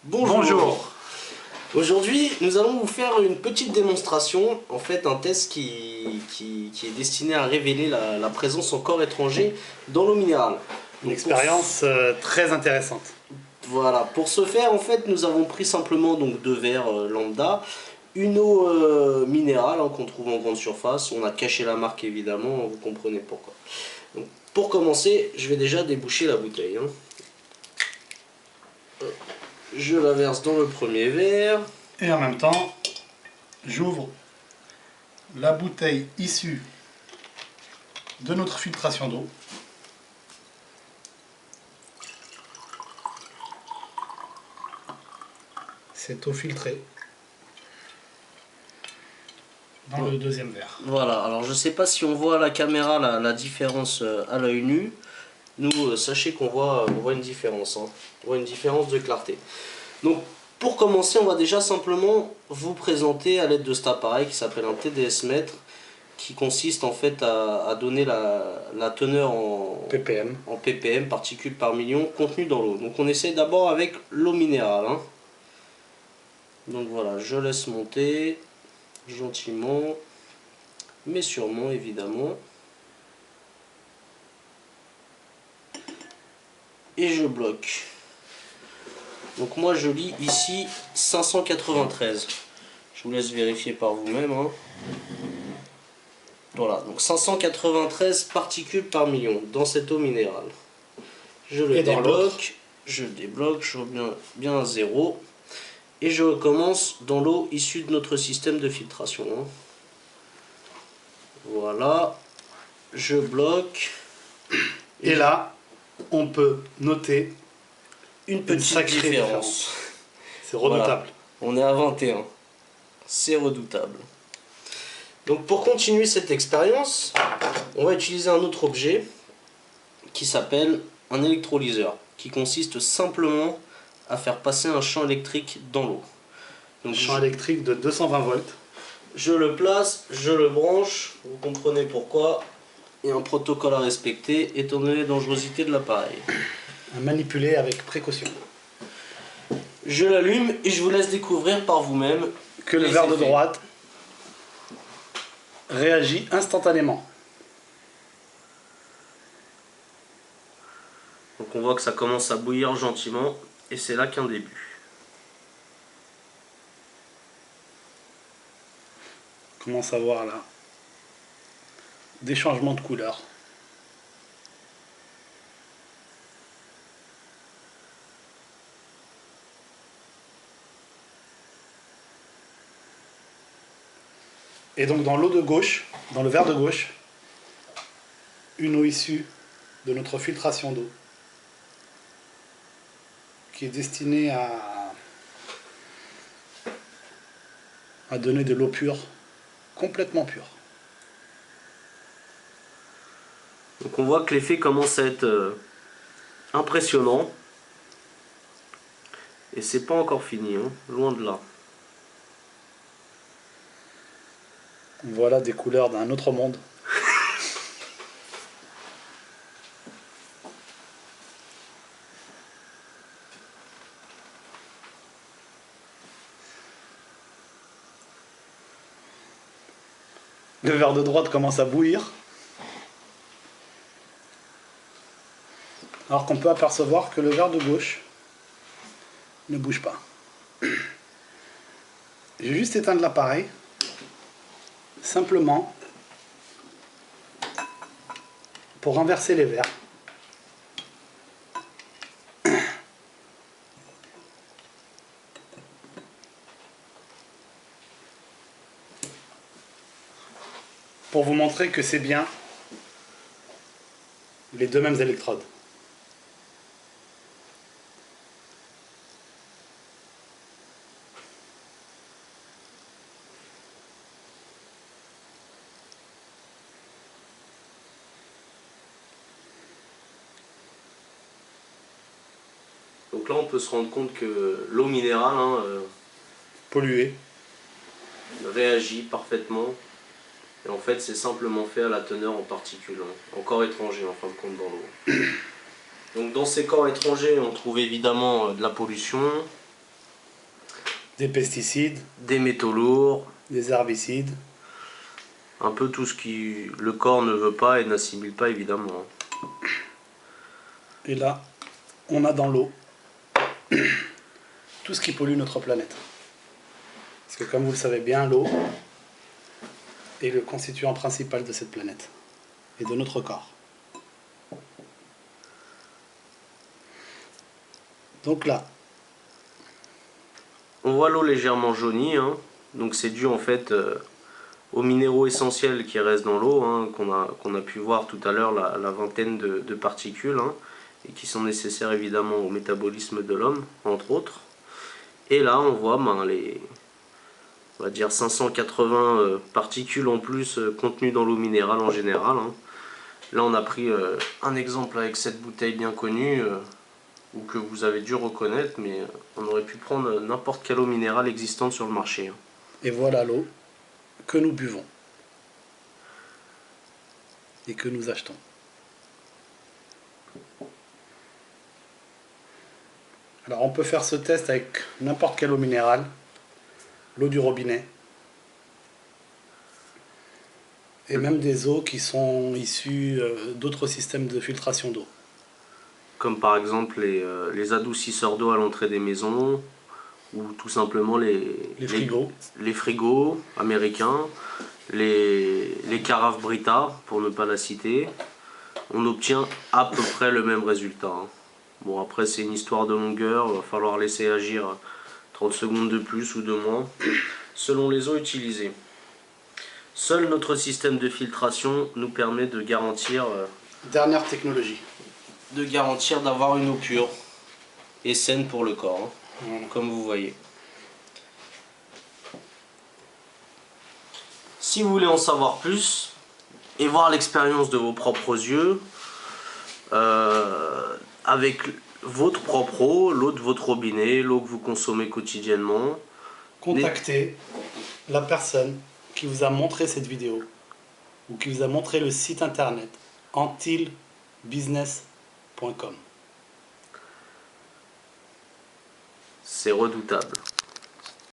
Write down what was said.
Bonjour. Bonjour. Aujourd'hui, nous allons vous faire une petite démonstration, en fait un test qui est destiné à révéler la présence en corps étranger dans l'eau minérale. Une expérience très intéressante. Voilà, pour ce faire, en fait, nous avons pris simplement donc deux verres lambda, une eau minérale qu'on trouve en grande surface. On a caché la marque évidemment, vous comprenez pourquoi. Donc, pour commencer, je vais déjà déboucher la bouteille. Je la verse dans le premier verre. Et en même temps, j'ouvre la bouteille issue de notre filtration d'eau. Cette eau filtrée dans le deuxième verre. Voilà, alors je sais pas si on voit à la caméra la différence à l'œil nu. Nous, sachez qu'on voit une différence, on voit une différence de clarté. Donc pour commencer, on va déjà simplement vous présenter à l'aide de cet appareil qui s'appelle un TDS mètre, qui consiste en fait à donner la teneur en ppm, particules par million, contenue dans l'eau. Donc on essaie d'abord avec l'eau minérale. Donc voilà, je laisse monter gentiment, mais sûrement évidemment. Et je bloque. Donc moi je lis ici 593. Je vous laisse vérifier par vous-même. Voilà, donc 593 particules par million dans cette eau minérale. Je le débloque, je débloque, je reviens bien à 0. Et je recommence dans l'eau issue de notre système de filtration. Voilà, je bloque. Et là, on peut noter une petite différence. C'est redoutable. Voilà. On est à 21. C'est redoutable. Donc pour continuer cette expérience, on va utiliser un autre objet qui s'appelle un électrolyseur, qui consiste simplement à faire passer un champ électrique dans l'eau. Donc champ électrique de 220 volts. Je le place, je le branche, vous comprenez pourquoi. Il y a un protocole à respecter étant donné la dangerosité de l'appareil. À manipuler avec précaution. Je l'allume et je vous laisse découvrir par vous-même que le verre de droite réagit instantanément. Donc on voit que ça commence à bouillir gentiment et c'est là qu'un début. On commence à voir là des changements de couleur. Et donc dans l'eau de gauche, dans le verre de gauche, une eau issue de notre filtration d'eau qui est destinée à donner de l'eau pure, complètement pure. Donc on voit que l'effet commence à être impressionnant. Et c'est pas encore fini, loin de là. Voilà des couleurs d'un autre monde. Le verre de droite commence à bouillir. Alors qu'on peut apercevoir que le verre de gauche ne bouge pas. J'ai juste éteindre l'appareil, simplement pour renverser les verres. Pour vous montrer que c'est bien les deux mêmes électrodes. Donc là on peut se rendre compte que l'eau minérale polluée réagit parfaitement. Et en fait c'est simplement fait à la teneur en particules, en corps étranger en fin de compte dans l'eau. Donc dans ces corps étrangers on trouve évidemment de la pollution, des pesticides, des métaux lourds, des herbicides. un peu tout ce qui le corps ne veut pas et n'assimile pas évidemment. Et là, on a dans l'eau tout ce qui pollue notre planète. Parce que comme vous le savez bien, l'eau est le constituant principal de cette planète et de notre corps. Donc là, On voit l'eau légèrement jaunie, hein. Donc c'est dû en fait aux minéraux essentiels qui restent dans l'eau, hein, qu'on a pu voir tout à l'heure, la vingtaine de particules, hein, et qui sont nécessaires évidemment au métabolisme de l'homme, entre autres. Et là on voit on va dire 580 particules en plus contenues dans l'eau minérale en général, hein. Là on a pris un exemple avec cette bouteille bien connue, ou que vous avez dû reconnaître, mais on aurait pu prendre n'importe quelle eau minérale existante sur le marché, hein. et voilà l'eau que nous buvons et que nous achetons. Alors on peut faire ce test avec n'importe quelle eau minérale, l'eau du robinet, et même des eaux qui sont issues d'autres systèmes de filtration d'eau. Comme par exemple les adoucisseurs d'eau à l'entrée des maisons, ou tout simplement les frigos américains, les carafes Brita, pour ne pas la citer. On obtient à peu près le même résultat, hein. Bon, après c'est une histoire de longueur, il va falloir laisser agir 30 secondes de plus ou de moins, selon les eaux utilisées. Seul notre système de filtration nous permet de garantir Dernière technologie. d'avoir une eau pure et saine pour le corps, hein, Voilà. comme vous voyez. Si vous voulez en savoir plus et voir l'expérience de vos propres yeux, avec votre propre eau, l'eau de votre robinet, l'eau que vous consommez quotidiennement, Contactez la personne qui vous a montré cette vidéo ou qui vous a montré le site internet antilbusiness.com. c'est redoutable.